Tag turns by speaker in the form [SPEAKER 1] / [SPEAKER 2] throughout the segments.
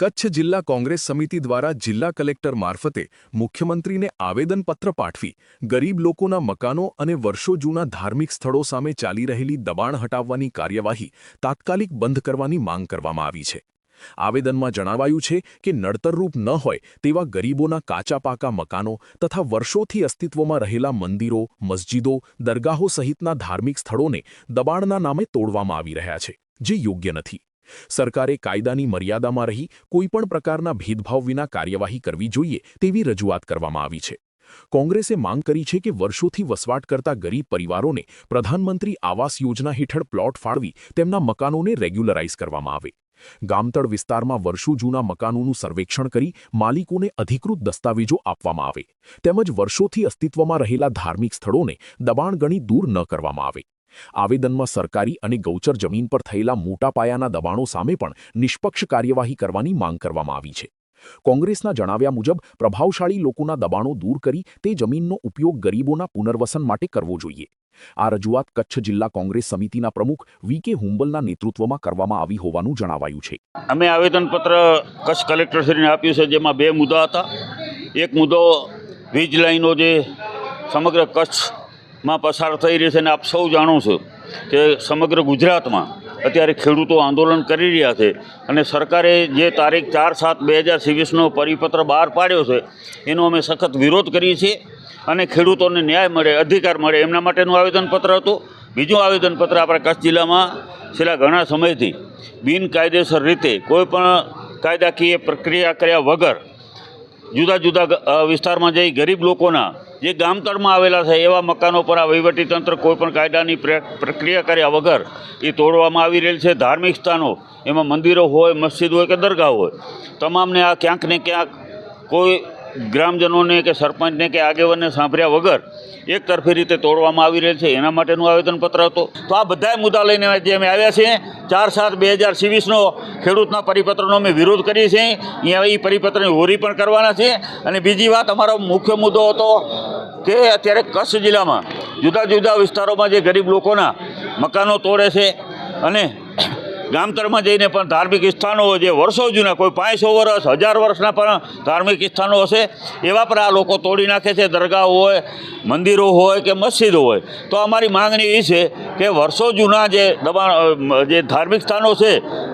[SPEAKER 1] કચ્છ જિલ્લા કોંગ્રેસ સમિતિ દ્વારા જિલ્લા કલેક્ટર મારફતે મુખ્યમંત્રીને આવેદનપત્ર પાઠવી ગરીબ લોકોના મકાનો અને વર્ષો જૂના ધાર્મિક સ્થળો સામે ચાલી રહેલી દબાણ હટાવવાની કાર્યવાહી તાત્કાલિક બંધ કરવાની માંગ કરવામાં આવી છે। આવેદનમાં જણાવાયું છે કે નડતરરૂપ ન હોય તેવા ગરીબોના કાચા પાકા મકાનો તથા વર્ષોથી અસ્તિત્વમાં રહેલા મંદિરો, મસ્જિદો, દરગાહો સહિતના ધાર્મિક સ્થળોને દબાણના નામે તોડવામાં આવી રહ્યા છે, જે યોગ્ય નથી। સરકારે કાયદાની મર્યાદામાં રહી કોઈપણ પ્રકારના ભેદભાવ વિના કાર્યવાહી કરવી જોઈએ તેવી રજૂઆત કરવામાં આવી છે। કોંગ્રેસે માંગ કરી છે કે વર્ષોથી વસવાટ કરતા ગરીબ પરિવારોને પ્રધાનમંત્રી આવાસ યોજના હેઠળ પ્લોટ ફાળવી તેમના મકાનોને રેગ્યુલરાઇઝ કરવામાં આવે। ગામતળ વિસ્તારમાં વર્ષો જૂના મકાનોનું સર્વેક્ષણ કરી માલિકોને અધિકૃત દસ્તાવેજો આપવામાં આવે તેમજ વર્ષોથી અસ્તિત્વમાં રહેલા ધાર્મિક સ્થળોને દબાણ ગણી દૂર ન કરવામાં આવે। આવેદનમાં સરકારી અને ગૌચર જમીન પર થયેલા મોટા પાયાના દબાણો સામે પણ નિષ્પક્ષ કાર્યવાહી કરવાની માંગ કરવામાં આવી છે। કોંગ્રેસના જણાવ્યા મુજબ પ્રભાવશાળી લોકોના દબાણો દૂર કરી તે જમીનનો ઉપયોગ ગરીબોના પુનર્વસન માટે કરવો જોઈએ। આ રજૂઆત કચ્છ જિલ્લા કોંગ્રેસ સમિતિના પ્રમુખ વી.કે. હુંબલના નેતૃત્વમાં કરવામાં આવી હોવાનું જણાવાયું છે।
[SPEAKER 2] અમે આવેદનપત્ર કચ્છ કલેક્ટરશ્રીને આપ્યું છે, જેમાં બે મુદ્દા હતા। એક મુદ્દો વીજ લાઈનો જે સમગ્ર કચ્છમાં પસાર થઈ રહી છે અને આપ સૌ જાણો છો કે સમગ્ર ગુજરાતમાં અત્યારે ખેડૂતો આંદોલન કરી રહ્યા છે અને સરકારે જે તારીખ 4/7/2023નો પરિપત્ર બહાર પાડ્યો છે એનો અમે સખત વિરોધ કરીએ છીએ અને ખેડૂતોને ન્યાય મળે, અધિકાર મળે એમના માટેનું આવેદનપત્ર હતું। બીજું આવેદનપત્ર આપણા કચ્છ જિલ્લામાં છેલ્લા ઘણા સમયથી બિનકાયદેસર રીતે કોઈપણ કાયદાકીય પ્રક્રિયા કર્યા વગર જુદા જુદા વિસ્તારમાં જઈ ગરીબ લોકોના જે ગામતળમાં આવેલા છે એવા મકાનો પર આ વહીવટીતંત્ર કોઈપણ કાયદાની પ્રક્રિયા કર્યા વગર એ તોડવામાં આવી રહેલ છે। ધાર્મિક સ્થાનો એમાં મંદિરો હોય, મસ્જિદ હોય કે દરગાહ હોય, તમામને આ ક્યાંક ને ક્યાંક કોઈ ગ્રામજનોને કે સરપંચને કે આગેવાનને સાંભળ્યા વગર એક તરફી રીતે તોડવામાં આવી રહેલ છે, એના માટેનું આવેદનપત્ર હતું। તો આ બધા મુદ્દા લઈને જે અમે આવ્યા છીએ 4/7/2023નો ખેડૂતના પરિપત્રનો અમે વિરોધ કરીએ છીએ। અહીંયા એ પરિપત્રની હોરી પણ કરવાના છે। અને બીજી વાત, અમારો મુખ્ય મુદ્દો હતો કે અત્યારે કચ્છ જિલ્લામાં જુદા જુદા વિસ્તારોમાં જે ગરીબ લોકોના મકાનો તોડે છે અને ગામતળમાં જઈને પણ ધાર્મિક સ્થાનો જે વર્ષો જૂના, કોઈ 500 વર્ષ, 1000 વર્ષના પણ ધાર્મિક સ્થાનો હશે એવા પર આ લોકો તોડી નાખે છે, દરગાહ હોય, મંદિરો હોય કે મસ્જિદો હોય। તો અમારી માંગણી એ છે કે વર્ષો જૂના જે જે ધાર્મિક સ્થાનો છે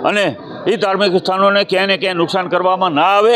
[SPEAKER 2] અને એ ધાર્મિક સ્થાનોને ક્યાંય ને ક્યાંય નુકસાન કરવામાં ના આવે,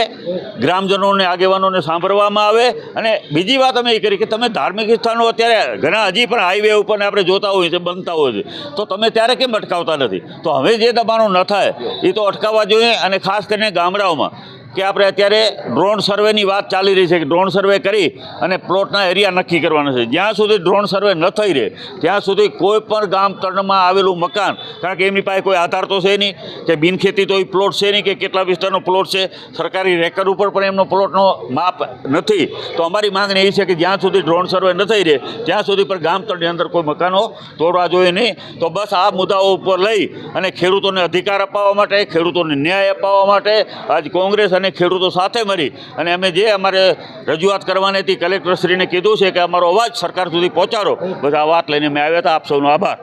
[SPEAKER 2] ગ્રામજનોને આગેવાનોને સાંભળવામાં આવે। અને બીજી વાત અમે એ કરી કે તમે ધાર્મિક સ્થાનો અત્યારે ઘણા હજી પણ હાઈવે ઉપર ને આપણે જોતા હોઈએ છીએ, બનતા હોય છે, તો તમે ત્યારે કેમ અટકાવતા નથી? તો હવે જે દબાણો ન થાય એ તો અટકાવવા જોઈએ। અને ખાસ કરીને ગામડાઓમાં કે આપણે અત્યારે ડ્રોન સર્વેની વાત ચાલી રહી છે કે ડ્રોન સર્વે કરી અને પ્લોટના એરિયા નક્કી કરવાના છે। જ્યાં સુધી ડ્રોન સર્વે ન થઈ રહે ત્યાં સુધી કોઈ પણ ગામતળમાં આવેલું મકાન, કારણ કે એમની પાસે કોઈ આધાર તો છે નહીં કે બિનખેતી તો એ પ્લોટ છે નહીં કે કેટલા વિસ્તારનો પ્લોટ છે, સરકારી રેકર્ડ ઉપર પણ એમનો પ્લોટનો માપ નથી। તો અમારી માંગણી એ છે કે જ્યાં સુધી ડ્રોન સર્વે ન થઈ રહે ત્યાં સુધી પણ ગામતળની અંદર કોઈ મકાનો તોડવા જોઈએ નહીં। તો બસ આ મુદ્દાઓ ઉપર લઈ અને ખેડૂતોને અધિકાર અપાવવા માટે, ખેડૂતોને ન્યાય અપાવવા માટે આજ કોંગ્રેસ અને ખેડૂતો સાથે મળી અને અમે જે અમારે રજૂઆત કરવાની હતી કલેક્ટરશ્રીને કીધું છે કે અમારો અવાજ સરકાર સુધી પહોંચાડો। બસ આ વાત લઈને અમે આવ્યા હતા। આપ સૌનો આભાર।